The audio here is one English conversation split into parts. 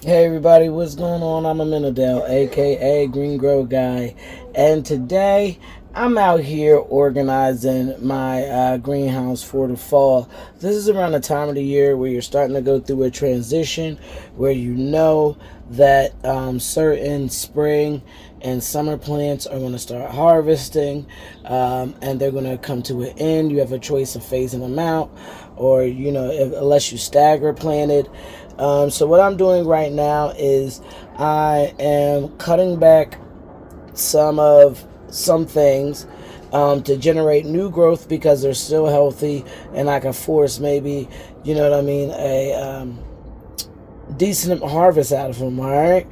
Hey everybody, what's going on? I'm Amenadel, aka Green Grow Guy, and today I'm out here organizing my greenhouse for the fall. This is around the time of the year where you're starting to go through a transition, where you know that certain spring and summer plants are going to start harvesting, and they're going to come to an end. You have a choice of phasing them out, or unless you stagger planted. So what I'm doing right now is I am cutting back some things to generate new growth because they're still healthy, and I can force maybe, a decent harvest out of them, all right,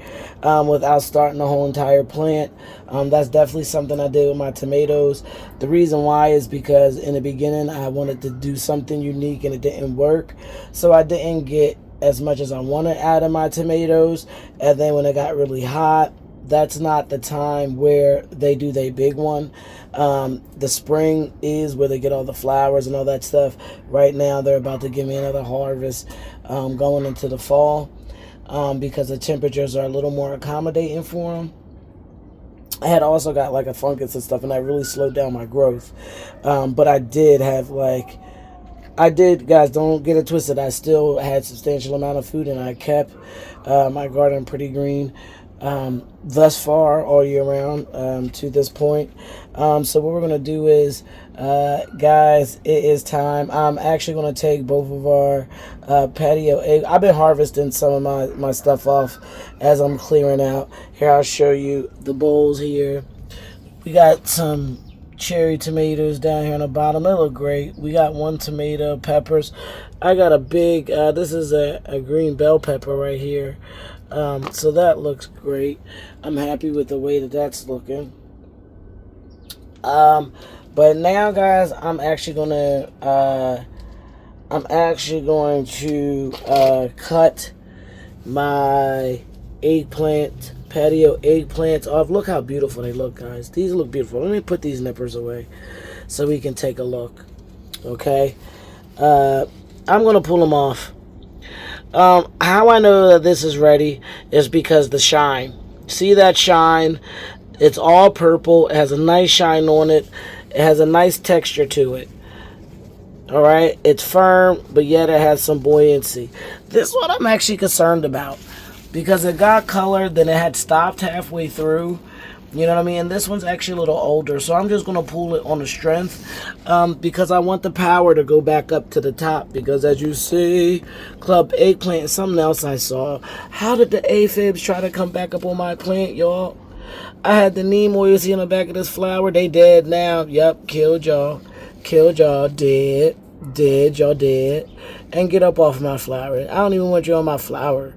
without starting the whole entire plant. That's definitely something I did with my tomatoes. The reason why is because in the beginning I wanted to do something unique and it didn't work, so I didn't get as much as I wanted out of my tomatoes. And then when it got really hot, that's not the time where they do their big one. The spring is where they get all the flowers and all that stuff. Right now they're about to give me another harvest going into the fall, because the temperatures are a little more accommodating for them. I had also got like a fungus and stuff, and that really slowed down my growth. But I did have guys, don't get it twisted. I still had substantial amount of food, and I kept my garden pretty green thus far all year round, to this point. So what we're going to do is, guys, it is time. I'm actually going to take both of our patio egg. I've been harvesting some of my stuff off as I'm clearing out. Here, I'll show you the bowls here. We got some cherry tomatoes down here on the bottom. They look great. We got one tomato, peppers. I got a big, this is a green bell pepper right here. So that looks great. I'm happy with the way that that's looking. But now, guys, I'm actually going to cut my patio eggplants off. Look how beautiful they look, guys. These look beautiful. Let me put these nippers away so we can take a look. Okay. I'm going to pull them off. How I know that this is ready is because the shine. See that shine? It's all purple. It has a nice shine on it. It has a nice texture to it. Alright? It's firm, but yet it has some buoyancy. This is what I'm actually concerned about, because it got colored, then it had stopped halfway through. You know what I mean? And this one's actually a little older, so I'm just going to pull it on the strength, because I want the power to go back up to the top. Because as you see, Club Eggplant and something else I saw. How did the aphids try to come back up on my plant, y'all? I had the neem oil, see on the back of this flower. They dead now. Yep, killed y'all. Killed y'all. Dead. Dead. Y'all dead. And get up off my flower. I don't even want you on my flower.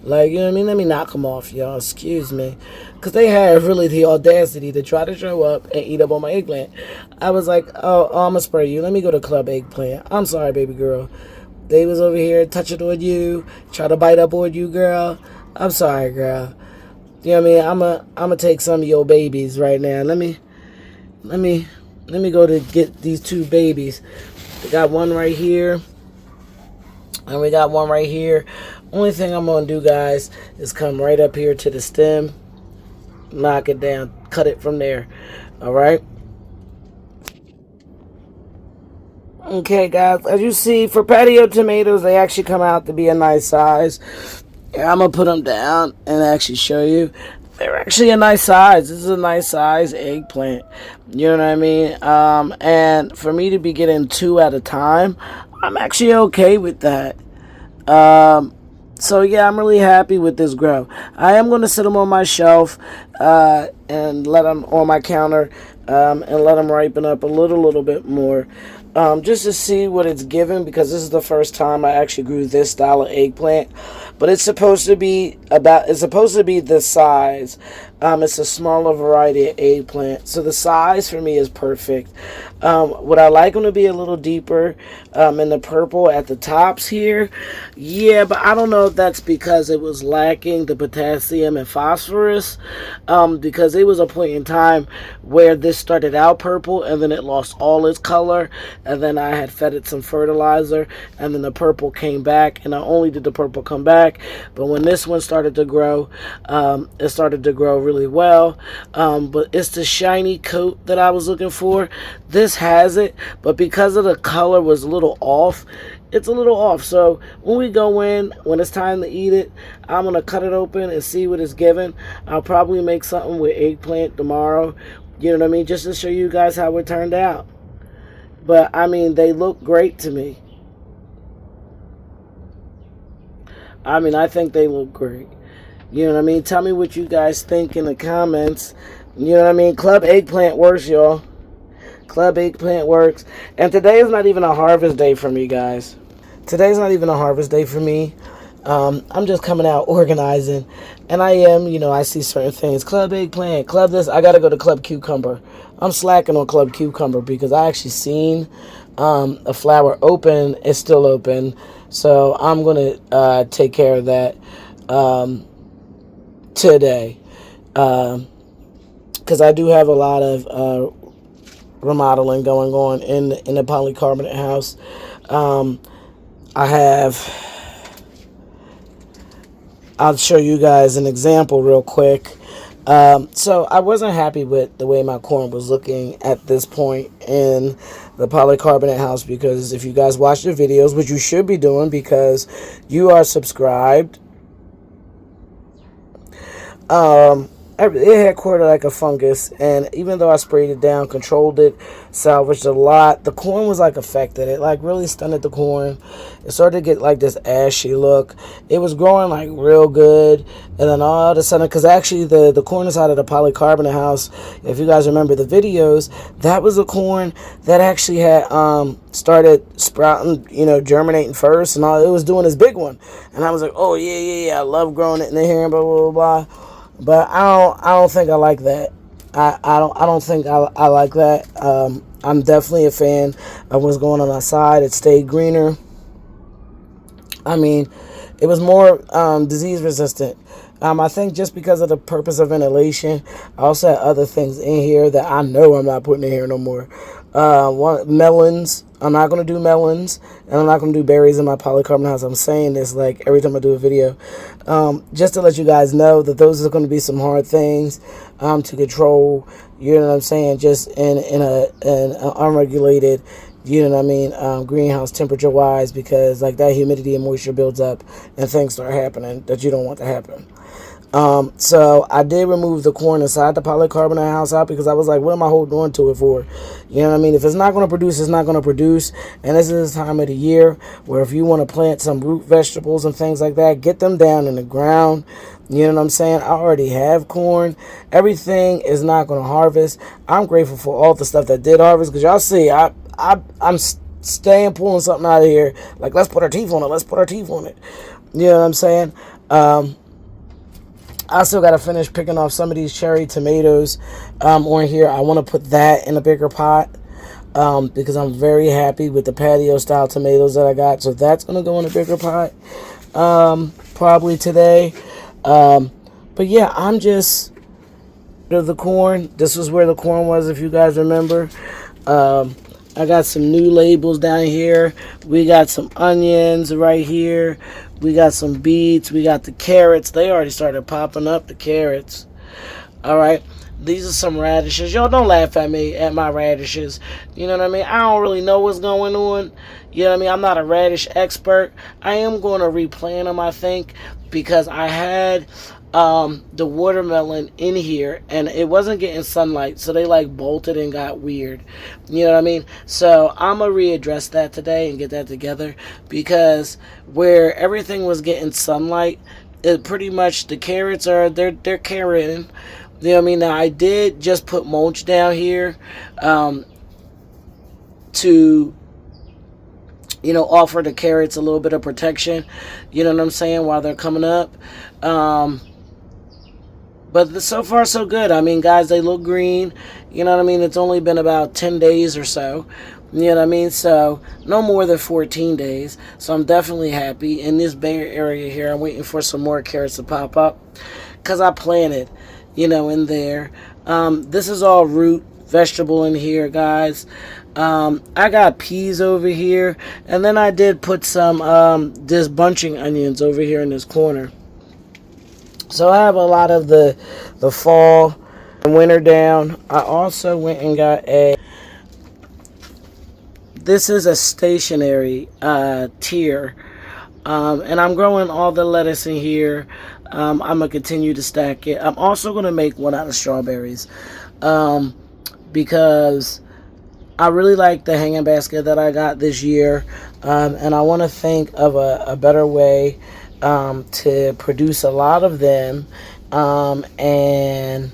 Like, you know what I mean? Let me knock them off, y'all. Excuse me. Because they had really the audacity to try to show up and eat up on my eggplant. I was like, oh, I'm going to spray you. Let me go to Club Eggplant. I'm sorry, baby girl. They was over here touching on you, try to bite up on you, girl. I'm sorry, girl. You know what I mean? I'm gonna take some of your babies right now. Let me go to get these two babies. We got one right here, and we got one right here. Only thing I'm gonna do, guys, is come right up here to the stem, knock it down, cut it from there. All right. Okay, guys. As you see, for patio tomatoes, they actually come out to be a nice size. Here, I'm gonna put them down and actually show you. They're actually a nice size. This is a nice size eggplant. You know what I mean? And for me to be getting two at a time, I'm actually okay with that. So yeah, I'm really happy with this grow. I am going to sit them on my shelf, and let them on my counter, and let them ripen up a little bit more, just to see what it's given, because this is the first time I actually grew this style of eggplant. But it's supposed to be this size, It's a smaller variety of eggplant, so the size for me is perfect. Would I like them to be a little deeper in the purple at the tops here? Yeah, but I don't know if that's because it was lacking the potassium and phosphorus. Because it was a point in time where this started out purple and then it lost all its color, and then I had fed it some fertilizer, and then the purple came back, and not only did the purple come back, but when this one started to grow, it started to grow really well. But it's the shiny coat that I was looking for. This has it, but because of the color was a little off, it's a little off. So when we go in, when it's time to eat it, I'm going to cut it open and see what it's given. I'll probably make something with eggplant tomorrow, you know what I mean, just to show you guys how it turned out. But I mean, they look great to me. I mean, I think they look great. You know what I mean? Tell me what you guys think in the comments. You know what I mean? Club Eggplant works, y'all. Club Eggplant works. And today is not even a harvest day for me, guys. Today's not even a harvest day for me. I'm just coming out organizing. And I am, you know, I see certain things. Club Eggplant, Club this. I got to go to Club Cucumber. I'm slacking on Club Cucumber because I actually seen a flower open. It's still open. So I'm going to take care of that today. Because I do have a lot of remodeling going on in the polycarbonate house. I'll show you guys an example real quick. So I wasn't happy with the way my corn was looking at this point in the polycarbonate house, because if you guys watch the videos, which you should be doing because you are subscribed, it had quartered like a fungus, and even though I sprayed it down, controlled it, salvaged a lot, the corn was like affected. It like really stunted the corn. It started to get like this ashy look. It was growing like real good, and then all of a sudden, because actually the corn inside of the polycarbonate house, if you guys remember the videos, that was the corn that actually had started sprouting, you know, germinating first, and all it was doing this big one, and I was like, oh yeah, I love growing it in here, blah blah blah. But I don't think I like that. I don't think I like that. I'm definitely a fan of what's going on outside. It stayed greener. I mean, it was more disease resistant. I think just because of the purpose of ventilation. I also had other things in here that I know I'm not putting in here no more. Melons. I'm not going to do melons, and I'm not going to do berries in my polycarbonate house. I'm saying this like every time I do a video, just to let you guys know that those are going to be some hard things to control. You know what I'm saying? Just in an unregulated, you know what I mean, greenhouse temperature wise, because like that humidity and moisture builds up and things start happening that you don't want to happen. So I did remove the corn inside the polycarbonate house out because I was like, what am I holding on to it for? You know what I mean? If it's not going to produce, it's not going to produce. And this is the time of the year where if you want to plant some root vegetables and things like that, get them down in the ground. You know what I'm saying? I already have corn. Everything is not going to harvest. I'm grateful for all the stuff that did harvest, because y'all see, I'm staying pulling something out of here. Like, let's put our teeth on it. Let's put our teeth on it. You know what I'm saying? I still got to finish picking off some of these cherry tomatoes on here. I want to put that in a bigger pot because I'm very happy with the patio style tomatoes that I got. So that's going to go in a bigger pot probably today. But yeah, I'm just the corn. This was where the corn was, if you guys remember. I got some new labels down here. We got some onions right here. We got some beets. We got the carrots. They already started popping up, the carrots. All right. These are some radishes. Y'all don't laugh at me, at my radishes. You know what I mean? I don't really know what's going on. You know what I mean? I'm not a radish expert. I am going to replant them, I think, because I had the watermelon in here and it wasn't getting sunlight, so they like bolted and got weird. You know what I mean? So I'm gonna readdress that today and get that together, because where everything was getting sunlight, it pretty much, the carrots are they're carroting. You know what I mean? Now I did just put mulch down here to, you know, offer the carrots a little bit of protection, you know what I'm saying, while they're coming up. But so far, so good. I mean, guys, they look green. You know what I mean? It's only been about 10 days or so. You know what I mean? So, no more than 14 days. So, I'm definitely happy. In this Bay Area here, I'm waiting for some more carrots to pop up. Because I planted, in there. This is all root vegetable in here, guys. I got peas over here. And then I did put some this bunching onions over here in this corner. So I have a lot of the fall and winter down. I also went and got this is a stationary tier. And I'm growing all the lettuce in here. I'm going to continue to stack it. I'm also going to make one out of strawberries. Because I really like the hanging basket that I got this year. And I want to think of a better way to produce a lot of them and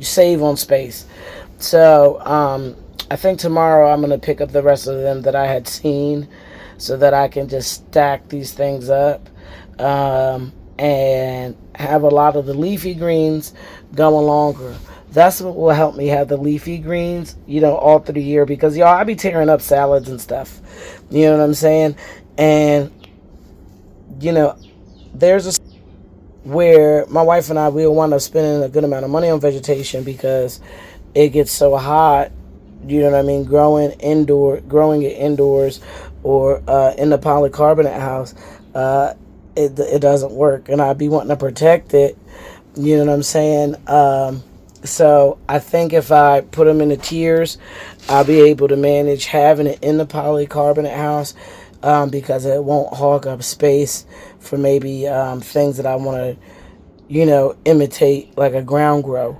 save on space. So I think tomorrow I'm going to pick up the rest of them that I had seen so that I can just stack these things up and have a lot of the leafy greens going longer. That's what will help me have the leafy greens, all through the year. Because, y'all, I be tearing up salads and stuff. You know what I'm saying? And there's a where my wife and I will wind up spending a good amount of money on vegetation because it gets so hot. You know what I mean? Growing it indoors or in the polycarbonate house, it doesn't work, and I'd be wanting to protect it. You know what I'm saying? So I think if I put them in the tiers, I'll be able to manage having it in the polycarbonate house. Because it won't hog up space for maybe things that I want to, imitate like a ground grow.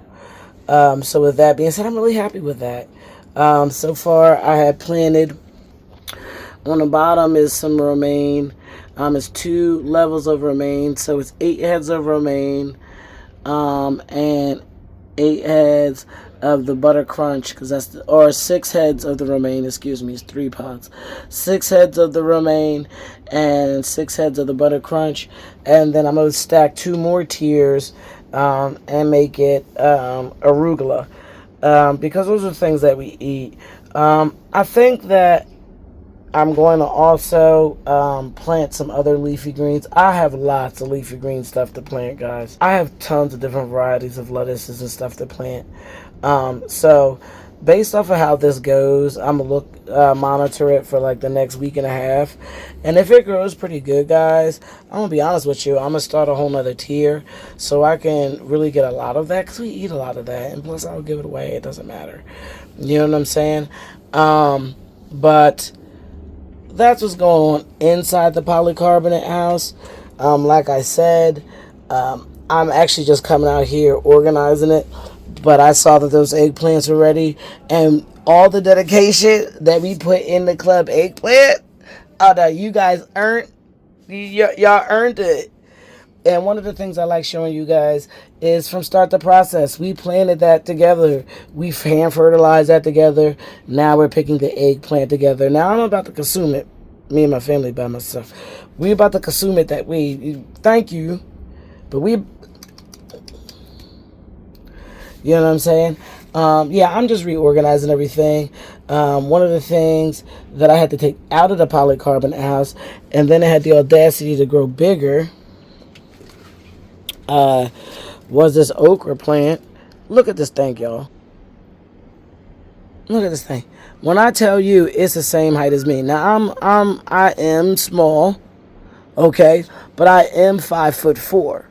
So with that being said, I'm really happy with that. So far, I had planted on the bottom is some romaine. It's 2 levels of romaine, so it's 8 heads of romaine, and 8 heads of the butter crunch, because or 6 heads of the romaine, excuse me, it's 3 pods. 6 heads of the romaine and 6 heads of the butter crunch, and then I'm going to stack 2 more tiers and make it arugula, because those are things that we eat. I think that I'm going to also plant some other leafy greens. I have lots of leafy green stuff to plant, guys. I have tons of different varieties of lettuces and stuff to plant. So based off of how this goes, I'm going to monitor it for like the next week and a half. And if it grows pretty good, guys, I'm going to be honest with you, I'm going to start a whole nother tier so I can really get a lot of that, because we eat a lot of that. And plus, I'll give it away. It doesn't matter. You know what I'm saying? But that's what's going on inside the polycarbonate house. Like I said, I'm actually just coming out here organizing it. But I saw that those eggplants were ready. And all the dedication that we put in the club eggplant, oh no, you guys y'all earned it. And one of the things I like showing you guys is from start to process. We planted that together. We hand fertilized that together. Now we're picking the eggplant together. Now I'm about to consume it. Me and my family by myself. We about to consume it that way. Thank you. But you know what I'm saying? Yeah, I'm just reorganizing everything. One of the things that I had to take out of the polycarbonate house, and then it had the audacity to grow bigger, was this okra plant. Look at this thing, y'all. Look at this thing. When I tell you it's the same height as me. Now I am small, okay, but I am 5'4",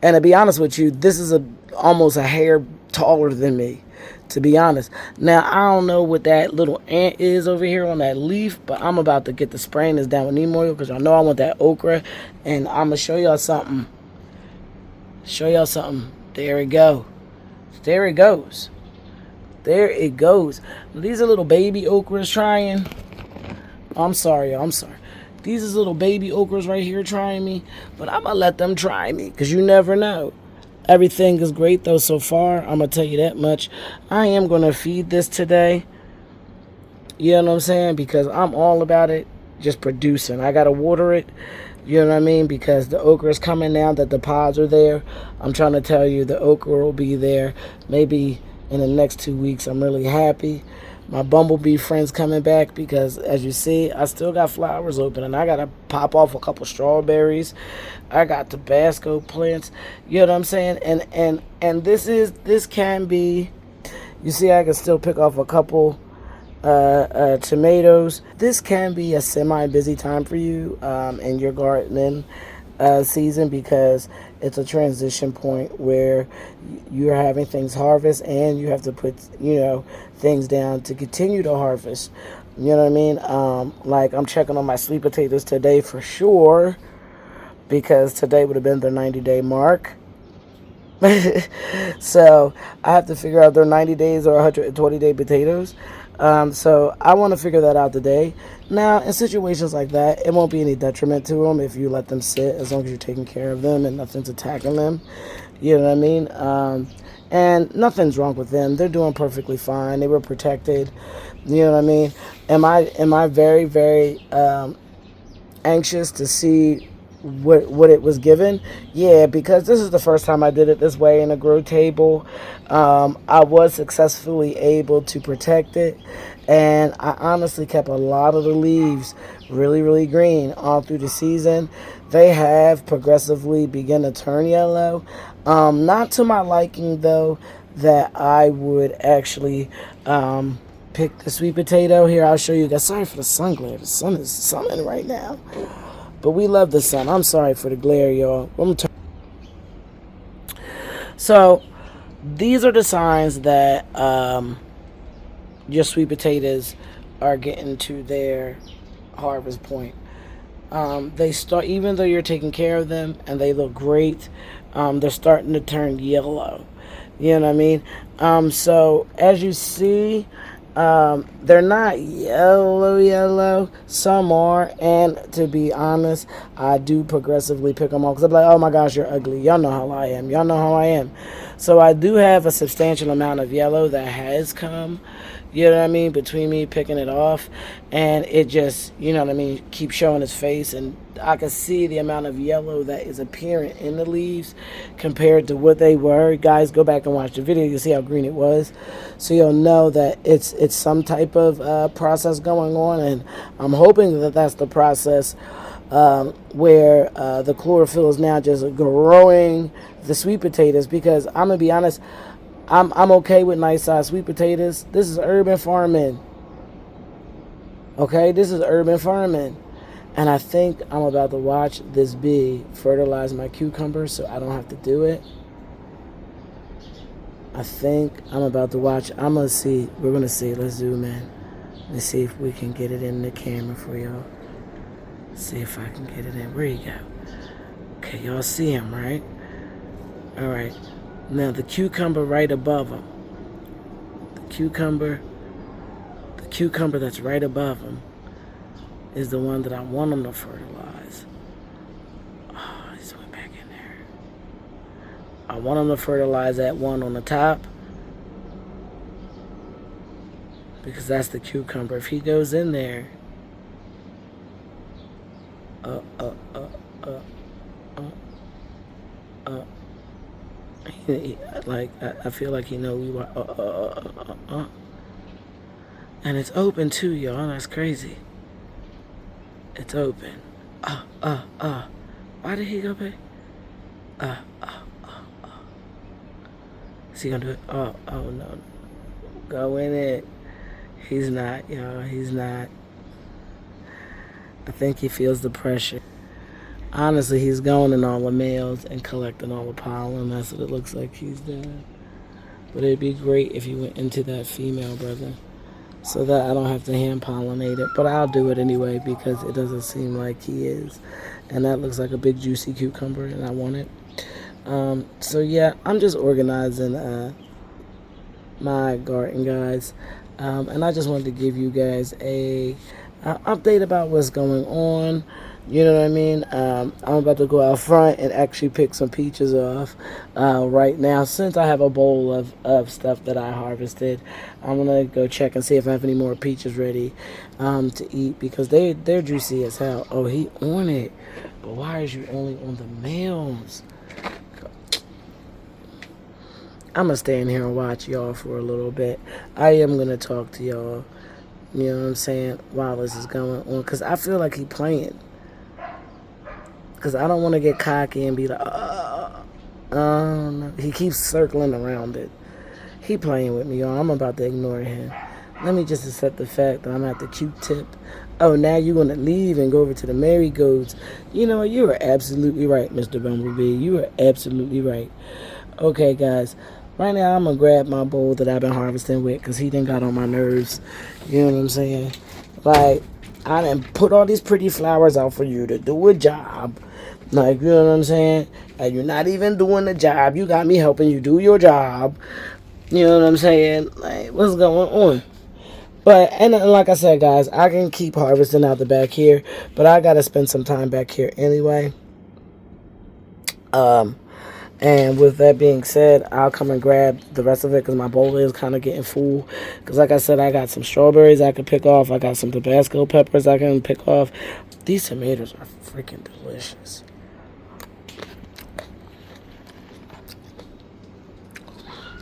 and to be honest with you, this is almost a hair taller than me, to be honest. Now I don't know what that little ant is over here on that leaf, but I'm about to get the spraying this down with neem oil because y'all know I want that okra, and I'm gonna show y'all something. There it go. There it goes. There it goes. These are little baby okras trying. I'm sorry, y'all. I'm sorry. These is little baby okras right here trying me. But I'm going to let them try me because you never know. Everything is great, though, so far. I'm going to tell you that much. I am going to feed this today. You know what I'm saying? Because I'm all about it just producing. I got to water it. You know what I mean? Because the okra is coming now that the pods are there. I'm trying to tell you the okra will be there maybe in the next 2 weeks. I'm really happy. My bumblebee friends coming back because, as you see, I still got flowers open and I got to pop off a couple strawberries. I got Tabasco plants. You know what I'm saying? And this can be, you see, I can still pick off a couple tomatoes. This can be a semi-busy time for you in your gardening season because it's a transition point where you're having things harvest and you have to put things down to continue to harvest. You know what I mean? Like I'm checking on my sweet potatoes today for sure because today would have been their 90-day mark. So I have to figure out their 90 days or 120-day potatoes. So I want to figure that out today. Now, in situations like that, it won't be any detriment to them if you let them sit, as long as you're taking care of them and nothing's attacking them. You know what I mean? And nothing's wrong with them. They're doing perfectly fine. They were protected. You know what I mean? Am I very, very anxious to see what it was given? Yeah, because this is the first time I did it this way in a grow table. I was successfully able to protect it, and I honestly kept a lot of the leaves really, really green all through the season. They have progressively begun to turn yellow. Not to my liking though, that I would actually pick the sweet potato. Here, I'll show you guys. Sorry for the sun glare. The sun is sunning right now. But we love the sun. I'm sorry for the glare, y'all. So, these are the signs that your sweet potatoes are getting to their harvest point. They start, even though you're taking care of them and they look great, they're starting to turn yellow. You know what I mean? So, as you see, they're not yellow. Some are, and to be honest, I do progressively pick them off because I'm like, oh my gosh, you're ugly. Y'all know how I am. Y'all know how I am. So I do have a substantial amount of yellow that has come. You know what I mean? Between me picking it off, and it just, you know what I mean, keeps showing its face, and I can see the amount of yellow that is appearing in the leaves compared to what they were. Guys, go back and watch the video. You'll see how green it was, so you'll know that it's some type of process going on, and I'm hoping that that's the process where the chlorophyll is now just growing the sweet potatoes. Because I'm gonna be honest, I'm okay with nice size sweet potatoes. This is urban farming. Okay, this is urban farming. And I think I'm about to watch this bee fertilize my cucumbers so I don't have to do it. I think I'm about to watch. I'm going to see. We're going to see. Let's zoom in. Let's see if we can get it in the camera for y'all. See if I can get it in. Where you go? Okay, y'all see him, right? All right. Now the cucumber right above him. The cucumber that's right above him is the one that I want him to fertilize. Oh, he just went back in there. I want him to fertilize that one on the top because that's the cucumber. If he goes in there, I feel like he know we were. And it's open too, y'all. That's crazy. It's open. Why did he go back? Is he gonna do it? Oh no. Go in it. He's not, y'all. He's not. I think he feels the pressure. Honestly, he's going in all the males and collecting all the pollen. That's what it looks like he's doing. But it'd be great if you went into that female, brother, so that I don't have to hand pollinate it. But I'll do it anyway because it doesn't seem like he is. And that looks like a big juicy cucumber and I want it. So yeah, I'm just organizing my garden, guys. And I just wanted to give you guys a update about what's going on. You know what I mean? I'm about to go out front and actually pick some peaches off right now. Since I have a bowl of stuff that I harvested, I'm going to go check and see if I have any more peaches ready to eat because they're juicy as hell. Oh, he on it. But why is you only on the males? I'm going to stay in here and watch y'all for a little bit. I am going to talk to y'all, you know what I'm saying, while this is going on. Because I feel like he playing. Because I don't want to get cocky and be like, no. He keeps circling around it. He playing with me, y'all. I'm about to ignore him. Let me just accept the fact that I'm at the Q-tip. Oh, now you're going to leave and go over to the marigolds. You know what? You are absolutely right, Mr. Bumblebee. You are absolutely right. Okay, guys. Right now, I'm going to grab my bowl that I've been harvesting with because he done got on my nerves. You know what I'm saying? Like, I done put all these pretty flowers out for you to do a job. Like, you know what I'm saying? And you're not even doing the job. You got me helping you do your job. You know what I'm saying? Like, what's going on? But, and like I said, guys, I can keep harvesting out the back here, but I got to spend some time back here anyway. And with that being said, I'll come and grab the rest of it because my bowl is kind of getting full. Because like I said, I got some strawberries I can pick off. I got some Tabasco peppers I can pick off. These tomatoes are freaking delicious.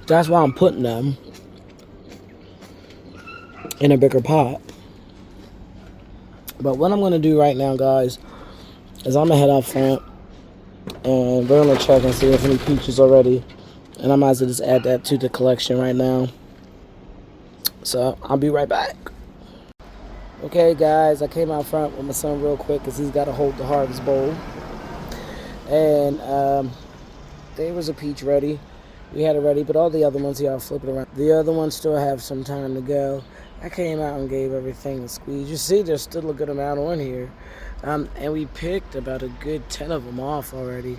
That's why I'm putting them in a bigger pot. But what I'm going to do right now, guys, is I'm going to head out front. And we're going to check and see if any peaches are ready. And I might as well just add that to the collection right now. So, I'll be right back. Okay, guys, I came out front with my son real quick because he's got to hold the harvest bowl. And there was a peach ready. We had it ready, but all the other ones, y'all flip it around. The other ones still have some time to go. I came out and gave everything a squeeze. You see, there's still a good amount on here. And we picked about a good 10 of them off already.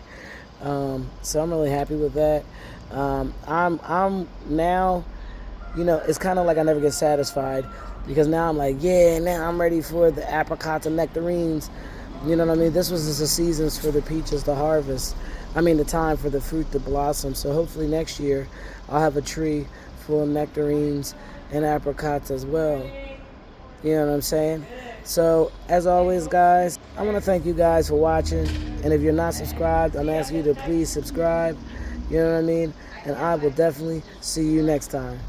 So I'm really happy with that. I'm now, you know, it's kind of like I never get satisfied because now I'm like, yeah, now I'm ready for the apricots and nectarines. You know what I mean? This was the seasons for the peaches to harvest. I mean, the time for the fruit to blossom. So hopefully next year I'll have a tree full of nectarines and apricots as well. You know what I'm saying? So, as always, guys, I want to thank you guys for watching. And if you're not subscribed, I'm asking you to please subscribe. You know what I mean? And I will definitely see you next time.